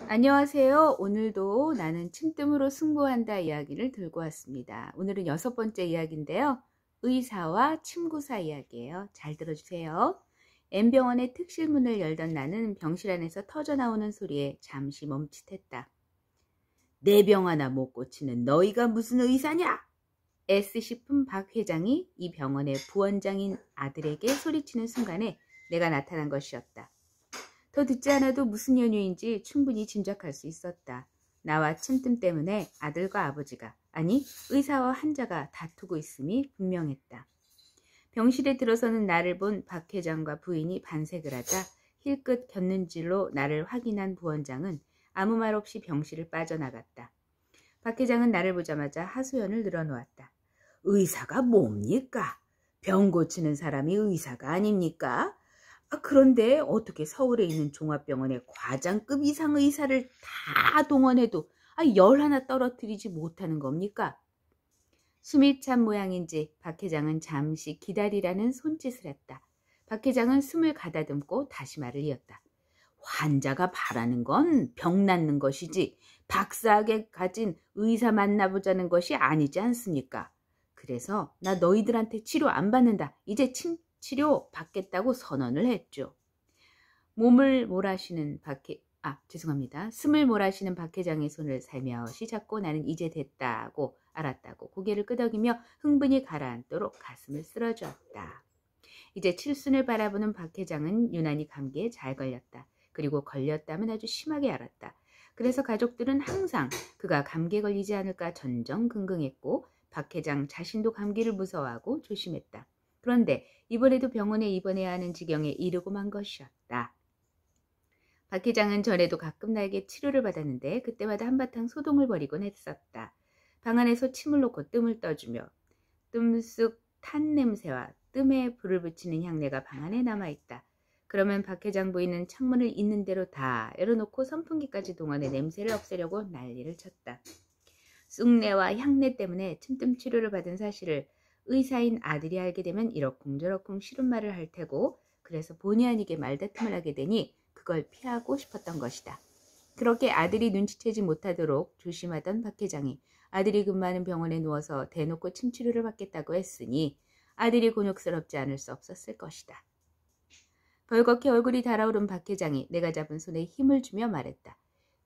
안녕하세요. 오늘도 나는 침뜸으로 승부한다 이야기를 들고 왔습니다. 오늘은 6번째 이야기인데요. 의사와 침구사 이야기예요. 잘 들어주세요. N병원의 특실문을 열던 나는 병실 안에서 터져나오는 소리에 잠시 멈칫했다. 내 병 하나 못 고치는 너희가 무슨 의사냐? 애쓰 싶은 박 회장이 이 병원의 부원장인 아들에게 소리치는 순간에 내가 나타난 것이었다. 더 듣지 않아도 무슨 연유인지 충분히 짐작할 수 있었다. 나와 침뜸 때문에 아들과 아버지가, 아니 의사와 환자가 다투고 있음이 분명했다. 병실에 들어서는 나를 본 박 회장과 부인이 반색을 하자 힐끗 곁눈질로 나를 확인한 부원장은 아무 말 없이 병실을 빠져나갔다. 박 회장은 나를 보자마자 하소연을 늘어놓았다. 의사가 뭡니까? 병 고치는 사람이 의사가 아닙니까? 그런데 어떻게 서울에 있는 종합병원의 과장급 이상 의사를 다 동원해도 열 하나 떨어뜨리지 못하는 겁니까? 숨이 찬 모양인지 박 회장은 잠시 기다리라는 손짓을 했다. 박 회장은 숨을 가다듬고 다시 말을 이었다. 환자가 바라는 건 병 낫는 것이지 박사하게 가진 의사 만나보자는 것이 아니지 않습니까? 그래서 나 너희들한테 치료 안 받는다. 이제 치료 받겠다고 선언을 했죠. 숨을 몰아쉬는 박 회장의 손을 살며시 잡고 나는 이제 됐다고 알았다고 고개를 끄덕이며 흥분이 가라앉도록 가슴을 쓸어주었다. 이제 칠순을 바라보는 박 회장은 유난히 감기에 잘 걸렸다. 그리고 걸렸다면 아주 심하게 앓았다. 그래서 가족들은 항상 그가 감기에 걸리지 않을까 전전긍긍했고 박 회장 자신도 감기를 무서워하고 조심했다. 그런데 이번에도 병원에 입원해야 하는 지경에 이르고 만 것이었다. 박 회장은 전에도 가끔 나에게 치료를 받았는데 그때마다 한바탕 소동을 벌이곤 했었다. 방 안에서 침을 놓고 뜸을 떠주며 뜸쑥 탄 냄새와 뜸에 불을 붙이는 향내가 방 안에 남아있다. 그러면 박 회장 부인은 창문을 있는 대로 다 열어놓고 선풍기까지 동원해 냄새를 없애려고 난리를 쳤다. 쑥내와 향내 때문에 침뜸 치료를 받은 사실을 의사인 아들이 알게 되면 이러쿵저러쿵 싫은 말을 할 테고 그래서 본의 아니게 말다툼을 하게 되니 그걸 피하고 싶었던 것이다. 그렇게 아들이 눈치채지 못하도록 조심하던 박 회장이 아들이 근무하는 병원에 누워서 대놓고 침치료를 받겠다고 했으니 아들이 곤욕스럽지 않을 수 없었을 것이다. 벌겋게 얼굴이 달아오른 박 회장이 내가 잡은 손에 힘을 주며 말했다.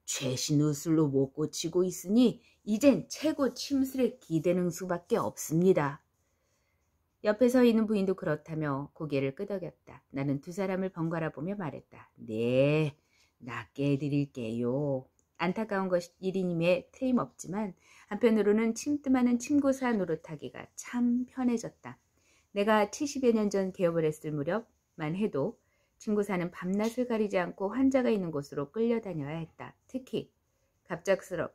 최신 의술로 못 고치고 있으니 이젠 최고 침술에 기대는 수밖에 없습니다. 옆에 서 있는 부인도 그렇다며 고개를 끄덕였다. 나는 두 사람을 번갈아 보며 말했다. 네, 낫게 해드릴게요. 안타까운 것이 일이님에 틀림없지만 한편으로는 침뜸하는 침구사 노릇하기가 참 편해졌다. 내가 70여 년 전 개업을 했을 무렵만 해도 침구사는 밤낮을 가리지 않고 환자가 있는 곳으로 끌려다녀야 했다. 특히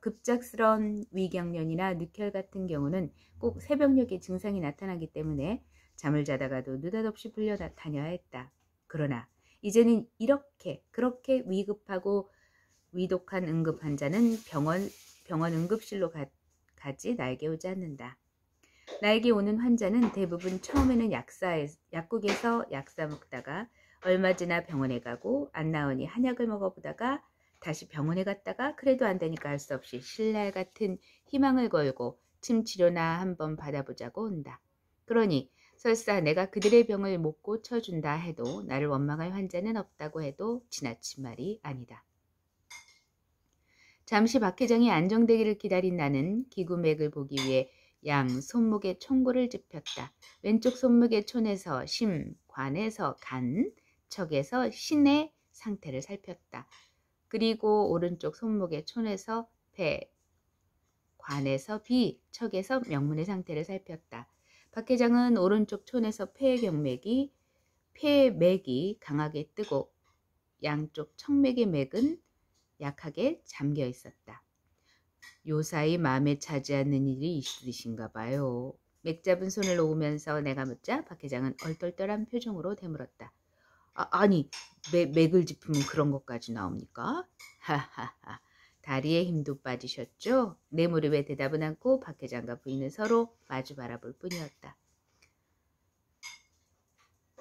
급작스러운 위경련이나 늑혈 같은 경우는 꼭 새벽녘에 증상이 나타나기 때문에 잠을 자다가도 느닷없이 불려 다녀야 했다. 그러나 이제는 그렇게 위급하고 위독한 응급 환자는 병원 응급실로 가지 나에게 오지 않는다. 나에게 오는 환자는 대부분 처음에는 약국에서 약사 먹다가 얼마 지나 병원에 가고 안 나으니 한약을 먹어보다가 다시 병원에 갔다가 그래도 안 되니까 할 수 없이 신랄 같은 희망을 걸고 침치료나 한번 받아보자고 온다. 그러니 설사 내가 그들의 병을 못 고쳐준다 해도 나를 원망할 환자는 없다고 해도 지나친 말이 아니다. 잠시 박 회장이 안정되기를 기다린 나는 기구맥을 보기 위해 양 손목에 총구를 짚혔다. 왼쪽 손목의 촌에서 심, 관에서 간, 척에서 신의 상태를 살폈다. 그리고 오른쪽 손목의 촌에서 폐, 관에서 비, 척에서 명문의 상태를 살폈다. 박 회장은 오른쪽 촌에서 폐맥이 강하게 뜨고 양쪽 척맥의 맥은 약하게 잠겨 있었다. 요사이 마음에 차지 않는 일이 있으신가 봐요. 맥 잡은 손을 놓으면서 내가 묻자 박 회장은 얼떨떨한 표정으로 되물었다. 아니, 맥을 짚으면 그런 것까지 나옵니까? 하하하. 다리에 힘도 빠지셨죠? 내 무릎에 대답은 않고 박 회장과 부인은 서로 마주 바라볼 뿐이었다.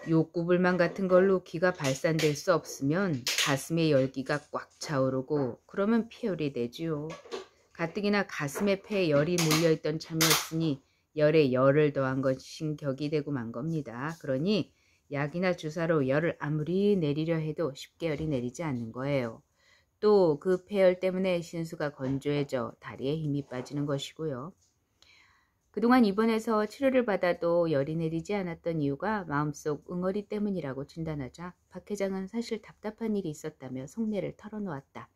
욕구불만 같은 걸로 기가 발산될 수 없으면 가슴의 열기가 꽉 차오르고 그러면 폐열이 되지요. 가뜩이나 가슴에 폐에 열이 몰려있던 참이었으니 열에 열을 더한 것인 격이 되고 만 겁니다. 그러니 약이나 주사로 열을 아무리 내리려 해도 쉽게 열이 내리지 않는 거예요. 또 그 폐열 때문에 신수가 건조해져 다리에 힘이 빠지는 것이고요. 그동안 입원해서 치료를 받아도 열이 내리지 않았던 이유가 마음속 응어리 때문이라고 진단하자 박 회장은 사실 답답한 일이 있었다며 속내를 털어놓았다.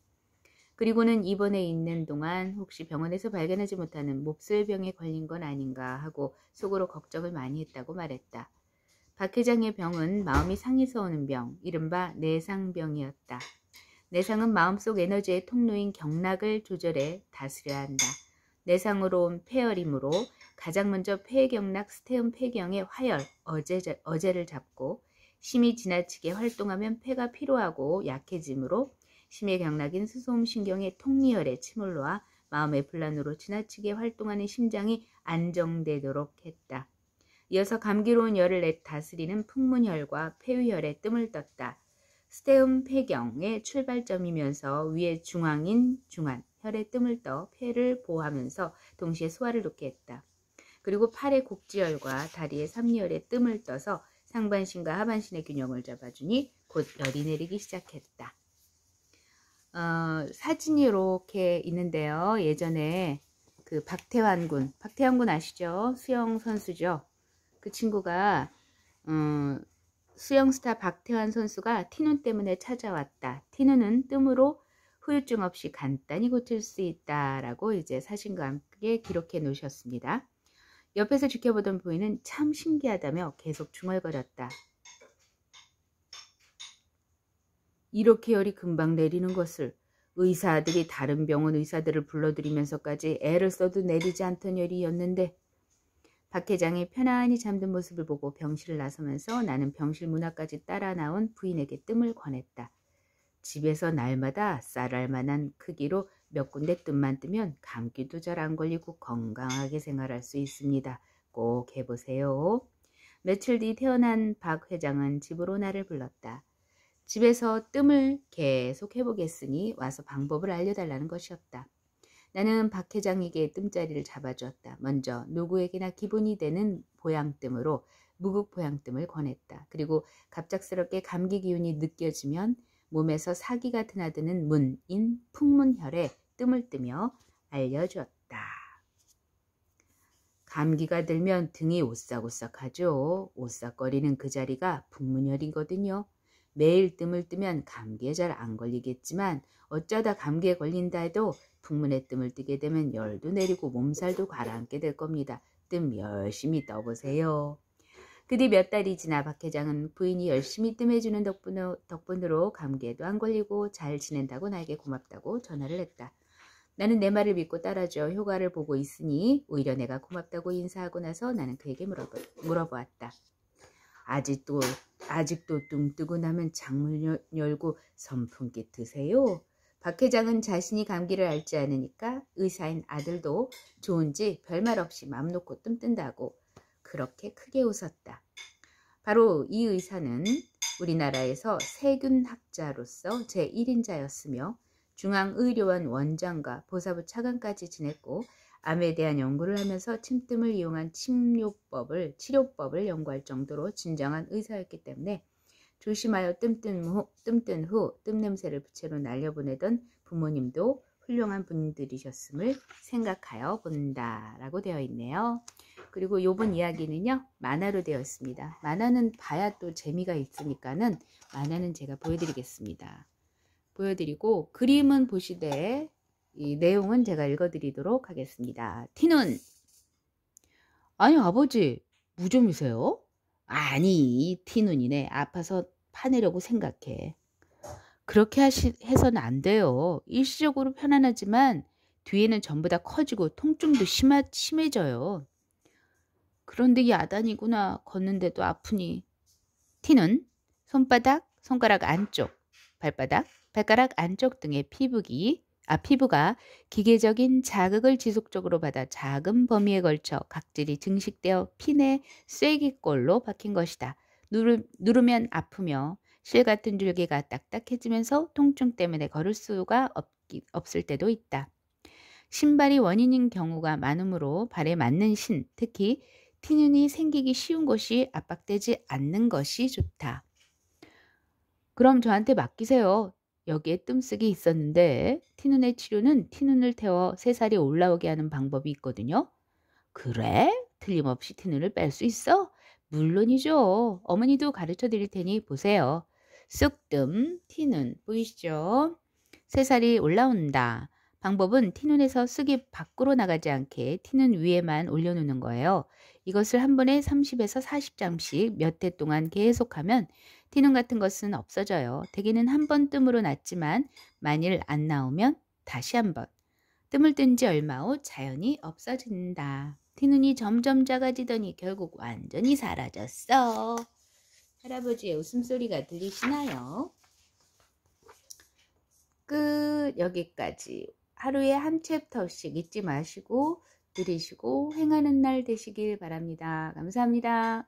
그리고는 입원해 있는 동안 혹시 병원에서 발견하지 못하는 몹쓸병에 걸린 건 아닌가 하고 속으로 걱정을 많이 했다고 말했다. 박 회장의 병은 마음이 상해서 오는 병, 이른바 내상병이었다. 내상은 마음속 에너지의 통로인 경락을 조절해 다스려야 한다. 내상으로 온 폐열이므로 가장 먼저 폐경락 스테움 폐경의 화열, 어제를 잡고 심이 지나치게 활동하면 폐가 피로하고 약해지므로 심의 경락인 수소음신경의 통리혈에 침을 놓아 마음의 분란으로 지나치게 활동하는 심장이 안정되도록 했다. 이어서 감기로운 열을 다스리는 풍문혈과 폐위혈에 뜸을 떴다. 스테움 폐경의 출발점이면서 위의 중앙인 중안, 혈에 뜸을 떠 폐를 보호하면서 동시에 소화를 돕게 했다. 그리고 팔의 곡지혈과 다리의 삼리혈에 뜸을 떠서 상반신과 하반신의 균형을 잡아주니 곧 열이 내리기 시작했다. 사진이 이렇게 있는데요. 예전에 그 박태환 군 아시죠? 수영 선수죠. 그 친구가 수영 스타 박태환 선수가 티눈 때문에 찾아왔다. 티눈은 뜸으로 후유증 없이 간단히 고칠 수 있다라고 이제 사진과 함께 기록해 놓으셨습니다. 옆에서 지켜보던 부인은 참 신기하다며 계속 중얼거렸다. 이렇게 열이 금방 내리는 것을 의사들이 다른 병원 의사들을 불러들이면서까지 애를 써도 내리지 않던 열이었는데 박 회장이 편안히 잠든 모습을 보고 병실을 나서면서 나는 병실 문 앞까지 따라 나온 부인에게 뜸을 권했다. 집에서 날마다 쌀알 만한 크기로 몇 군데 뜸만 뜨면 감기도 잘 안 걸리고 건강하게 생활할 수 있습니다. 꼭 해보세요. 며칠 뒤 태어난 박 회장은 집으로 나를 불렀다. 집에서 뜸을 계속 해보겠으니 와서 방법을 알려달라는 것이었다. 나는 박 회장에게 뜸자리를 잡아주었다. 먼저 누구에게나 기본이 되는 보양뜸으로 무국 보양뜸을 권했다. 그리고 갑작스럽게 감기 기운이 느껴지면 몸에서 사기가 드나드는 문인 풍문혈에 뜸을 뜨며 알려주었다. 감기가 들면 등이 오싹오싹하죠. 오싹거리는 그 자리가 풍문혈이거든요. 매일 뜸을 뜨면 감기에 잘 안 걸리겠지만 어쩌다 감기에 걸린다 해도 풍문에 뜸을 뜨게 되면 열도 내리고 몸살도 가라앉게 될 겁니다. 뜸 열심히 떠보세요. 그 뒤 몇 달이 지나 박 회장은 부인이 열심히 뜸해주는 덕분으로 감기에도 안 걸리고 잘 지낸다고 나에게 고맙다고 전화를 했다. 나는 내 말을 믿고 따라줘 효과를 보고 있으니 오히려 내가 고맙다고 인사하고 나서 나는 그에게 물어보았다. 아직도 뜸 뜨고 나면 창문 열고 선풍기 트세요? 박 회장은 자신이 감기를 앓지 않으니까 의사인 아들도 좋은지 별말 없이 맘 놓고 뜸 뜬다고 그렇게 크게 웃었다. 바로 이 의사는 우리나라에서 세균학자로서 제1인자였으며 중앙의료원 원장과 보사부 차관까지 지냈고 암에 대한 연구를 하면서 침뜸을 이용한 치료법을 연구할 정도로 진정한 의사였기 때문에 조심하여 뜸뜬 후 뜸냄새를 부채로 날려보내던 부모님도 훌륭한 분들이셨음을 생각하여 본다 라고 되어 있네요. 그리고 요번 이야기는요 만화로 되어 있습니다. 만화는 봐야 또 재미가 있으니까는 만화는 제가 보여드리겠습니다. 보여드리고 그림은 보시되 이 내용은 제가 읽어드리도록 하겠습니다. 티눈. 아니 아버지 무좀이세요? 아니 티눈이네. 아파서 파내려고 생각해. 그렇게 해서는 안 돼요. 일시적으로 편안하지만 뒤에는 전부 다 커지고 통증도 심해져요. 그런데 야단이구나. 걷는데도 아프니. 티눈. 손바닥, 손가락 안쪽, 발가락 안쪽 등의 피부가 기계적인 자극을 지속적으로 받아 작은 범위에 걸쳐 각질이 증식되어 핀의 쐐기꼴로 박힌 것이다. 누르면 아프며 실 같은 줄기가 딱딱해지면서 통증 때문에 걸을 수가 없을 때도 있다. 신발이 원인인 경우가 많으므로 발에 맞는 신, 특히 티눈이 생기기 쉬운 곳이 압박되지 않는 것이 좋다. 그럼 저한테 맡기세요. 여기에 뜸쓰기 있었는데 티눈의 치료는 티눈을 태워 새살이 올라오게 하는 방법이 있거든요. 그래? 틀림없이 티눈을 뺄 수 있어? 물론이죠. 어머니도 가르쳐 드릴 테니 보세요. 쑥뜸, 티눈 보이시죠? 새살이 올라온다. 방법은 티눈에서 쑥이 밖으로 나가지 않게 티눈 위에만 올려놓는 거예요. 이것을 한 번에 30에서 40장씩 몇 해 동안 계속하면 티눈 같은 것은 없어져요. 대개는 한 번 뜸으로 났지만 만일 안 나오면 다시 한 번. 뜸을 뜬 지 얼마 후 자연히 없어진다. 티눈이 점점 작아지더니 결국 완전히 사라졌어. 할아버지의 웃음소리가 들리시나요? 끝. 여기까지. 하루에 한 챕터씩 잊지 마시고 들으시고 행하는 날 되시길 바랍니다. 감사합니다.